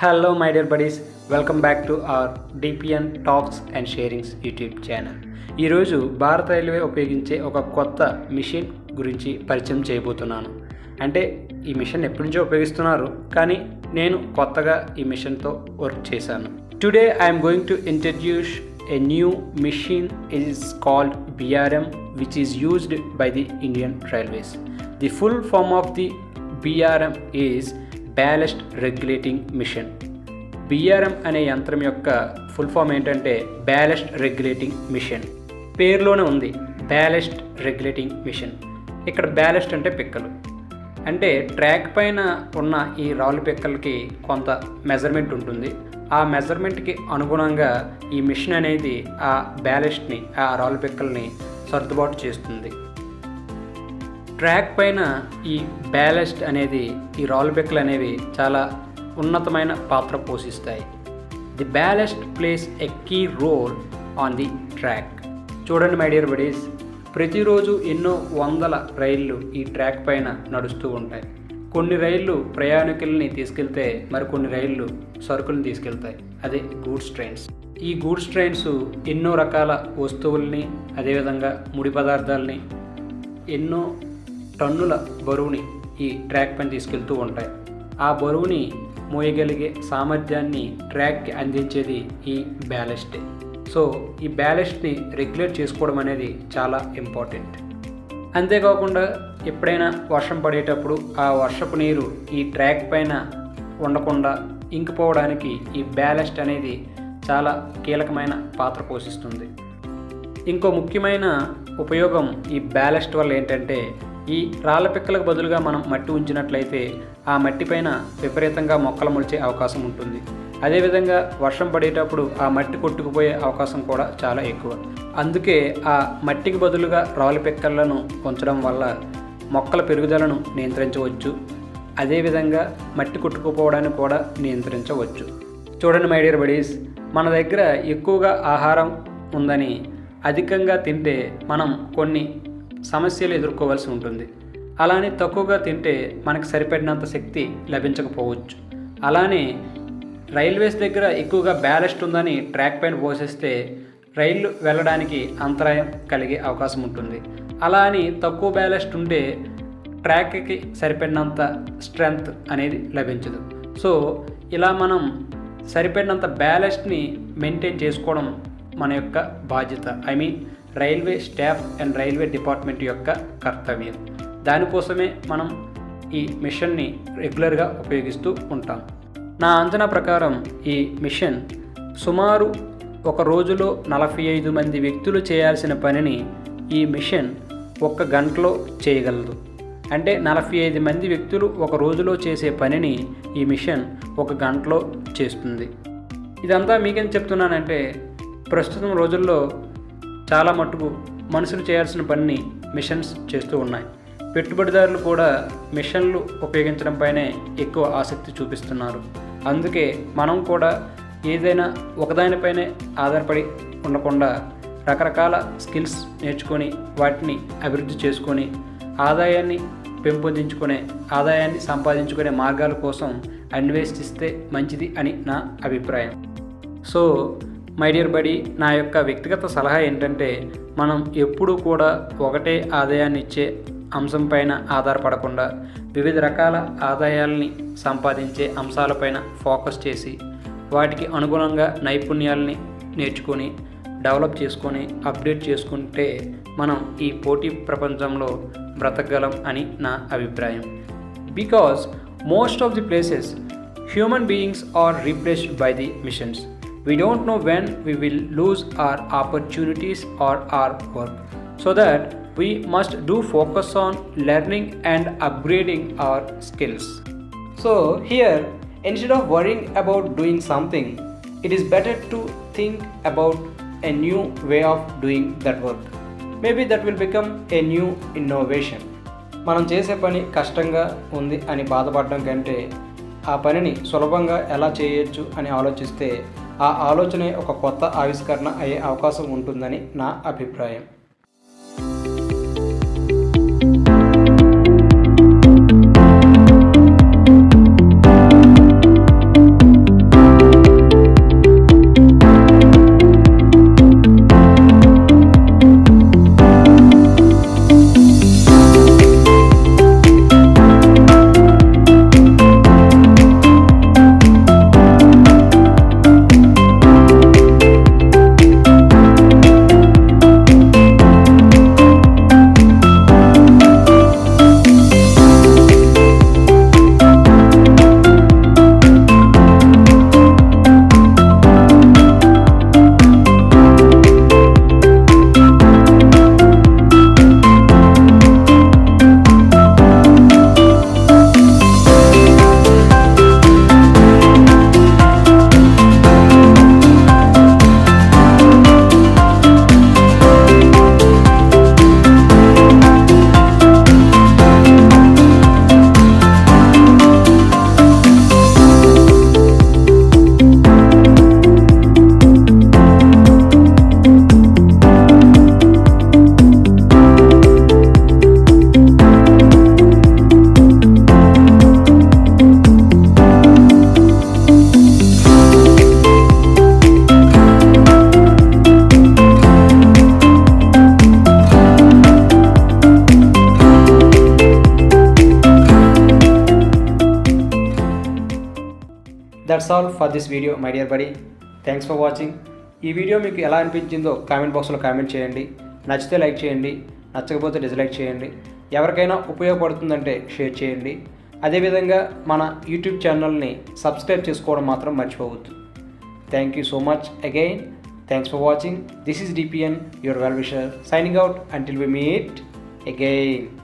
Hello, my dear buddies. Welcome back to our DPN Talks and Sharings YouTube channel. ఈరోజు భారత railway ఉపయోగించే ఒక కొత్త మిషన్ గురించి పరిచయం చేయబోతున్నాను. అంటే ఈ మిషన్ ఎప్పటి నుంచో ఉపయోగిస్తున్నారు, కానీ నేను కొత్తగా ఈ మిషన్తో వర్క్ చేశాను. Today I'm going to introduce a new machine. It is called BRM, which is used by the Indian Railways. The full form of the BRM is Ballast Regulating Mission. BRM అనే యంత్రం యొక్క full form ఏంటంటే ballast regulating machine. పేరులోనే ఉంది ballast regulating machine. ఇక్కడ ballast అంటే పిక్కలు, అంటే ట్రాక్ పైన ఉన్న ఈ రాళ్ళు పిక్కలకి కొంత మెజర్మెంట్ ఉంటుంది. ఆ మెజర్మెంట్కి అనుగుణంగా ఈ మిషన్ అనేది ఆ బ్యాలెస్ట్ని, ఆ రాళ్ళు పిక్కల్ని సర్దుబాటు చేస్తుంది. ట్రాక్ పైన ఈ బ్యాలెస్ట్ అనేది, ఈ రాళ్ళు పిక్కలు అనేవి చాలా ఉన్నతమైన పాత్ర పోషిస్తాయి. The ballast plays a key role on the track. చూడండి మై డియర్ బడీస్, ప్రతిరోజు ఎన్నో వందల రైళ్ళు ఈ ట్రాక్ పైన నడుస్తూ ఉంటాయి. కొన్ని రైళ్ళు ప్రయాణికుల్ని తీసుకెళ్తే మరికొన్ని రైళ్ళు సరుకులను తీసుకెళ్తాయి. అదే గూడ్స్ ట్రైన్స్. ఈ గూడ్స్ ట్రైన్స్ ఎన్నో రకాల వస్తువుల్ని, అదేవిధంగా ముడి పదార్థాలని, ఎన్నో టన్నుల బరువుని ఈ ట్రాక్ పైన తీసుకెళ్తూ ఉంటాయి. ఆ బరువుని మోయగలిగే సామర్థ్యాన్ని ట్రాక్కి అందించేది ఈ బ్యాలెస్టే. సో ఈ బ్యాలెస్ట్ని రెగ్యులేట్ చేసుకోవడం అనేది చాలా ఇంపార్టెంట్. అంతేకాకుండా ఎప్పుడైనా వర్షం పడేటప్పుడు ఆ వర్షపు నీరు ఈ ట్రాక్ పైన ఉండకుండా ఇంకిపోవడానికి ఈ బ్యాలెస్ట్ అనేది చాలా కీలకమైన పాత్ర పోషిస్తుంది. ఇంకో ముఖ్యమైన ఉపయోగం ఈ బ్యాలెస్ట్ వల్ల ఏంటంటే, ఈ రాళ్ళ పిక్కలకు బదులుగా మనం మట్టి ఉంచినట్లయితే ఆ మట్టి పైన విపరీతంగా మొక్కలు మొలిచే అవకాశం ఉంటుంది. అదేవిధంగా వర్షం పడేటప్పుడు ఆ మట్టి కొట్టుకుపోయే అవకాశం కూడా చాలా ఎక్కువ. అందుకే ఆ మట్టికి బదులుగా రాళ్ళ పిక్కలను ఉంచడం వల్ల మొక్కల పెరుగుదలను నియంత్రించవచ్చు. అదేవిధంగా మట్టి కొట్టుకుపోవడాన్ని కూడా నియంత్రించవచ్చు. చూడండి మై డియర్ బడీస్, మన దగ్గర ఎక్కువగా ఆహారం ఉందని అధికంగా తింటే మనం కొన్ని సమస్యలు ఎదుర్కోవాల్సి ఉంటుంది. అలానే తక్కువగా తింటే మనకు సరిపడినంత శక్తి లభించకపోవచ్చు. అలానే రైల్వేస్ దగ్గర ఎక్కువగా బ్యాలెస్ట్ ఉందని ట్రాక్ పైన పోసేస్తే రైళ్లు వెళ్ళడానికి అంతరాయం కలిగే అవకాశం ఉంటుంది. అలా అని తక్కువ బ్యాలెస్ట్ ఉంటే ట్రాక్కి సరిపడినంత స్ట్రెంగ్త్ అనేది లభించదు. సో ఇలా మనం సరిపడినంత బ్యాలెస్ట్ని మెయింటైన్ చేసుకోవడం మన యొక్క బాధ్యత. I mean railway staff and railway department యొక్క కర్తవ్యం. దానికోసమే మనం ఈ మిషన్ని రెగ్యులర్గా ఉపయోగిస్తూ ఉంటాం. నా అంచనా ప్రకారం ఈ మిషన్ సుమారు ఒక రోజులో 45 మంది వ్యక్తులు చేయాల్సిన పనిని ఈ మిషన్ 1 గంటలో చేయగలదు. అంటే 45 మంది వ్యక్తులు ఒక రోజులో చేసే పనిని ఈ మిషన్ 1 గంటలో చేస్తుంది. ఇదంతా మీకేం చెప్తున్నానంటే, ప్రస్తుతం రోజుల్లో చాలా మట్టుకు మనుషులు చేయాల్సిన పనిని మిషన్స్ చేస్తూ ఉన్నాయి. పెట్టుబడిదారులు కూడా మిషన్లు ఉపయోగించడంపైనే ఎక్కువ ఆసక్తి చూపిస్తున్నారు. అందుకే మనం కూడా ఏదైనా ఒకదానిపైనే ఆధారపడి ఉండకుండా రకరకాల స్కిల్స్ నేర్చుకొని వాటిని అభివృద్ధి చేసుకొని ఆదాయాన్ని పెంపొందించుకునే, ఆదాయాన్ని సంపాదించుకునే మార్గాల కోసం అన్వేషిస్తే మంచిది అని నా అభిప్రాయం. సో మై డియర్ బడీ, నా యొక్క వ్యక్తిగత సలహా ఏంటంటే, మనం ఎప్పుడూ కూడా ఒకటే ఆదాయాన్ని ఇచ్చే అంశం పైన ఆధారపడకుండా వివిధ రకాల ఆదాయాల్ని సంపాదించే అంశాలపైన ఫోకస్ చేసి వాటికి అనుగుణంగా నైపుణ్యాలని నేర్చుకొని డెవలప్ చేసుకొని అప్డేట్ చేసుకుంటే మనం ఈ పోటీ ప్రపంచంలో బ్రతకగలం అని నా అభిప్రాయం. Because most of the places human beings are replaced by the machines. We don't know when we will lose our opportunities or our work. So that we must do focus on learning and upgrading our skills. So here, instead of worrying about doing something, it is better to think about a new way of doing that work. Maybe that will become a new innovation. మనం చేసే పని కష్టంగా ఉంది అని బాధపడడం కంటే ఆ పనిని సులభంగా ఎలా చేయొచ్చు అని ఆలోచిస్తే ఆ ఆలోచనే ఒక కొత్త ఆవిష్కరణ అయ్యే అవకాశం ఉంటుందని నా అభిప్రాయం. That's all for this video my dear buddy. Thanks for watching. ఈ వీడియో మీకు ఎలా అనిపించిందో కామెంట్ బాక్స్లో కామెంట్ చేయండి. నచ్చితే లైక్ చేయండి, నచ్చకపోతే డిస్లైక్ చేయండి. ఎవరికైనా ఉపయోగపడుతుందంటే షేర్ చేయండి. అదేవిధంగా మన యూట్యూబ్ ఛానల్ని సబ్స్క్రైబ్ చేసుకోవడం మాత్రం మర్చిపోవద్దు. Thank you so much again. Thanks for watching. This is DPN, your well-wisher, signing out until we meet again.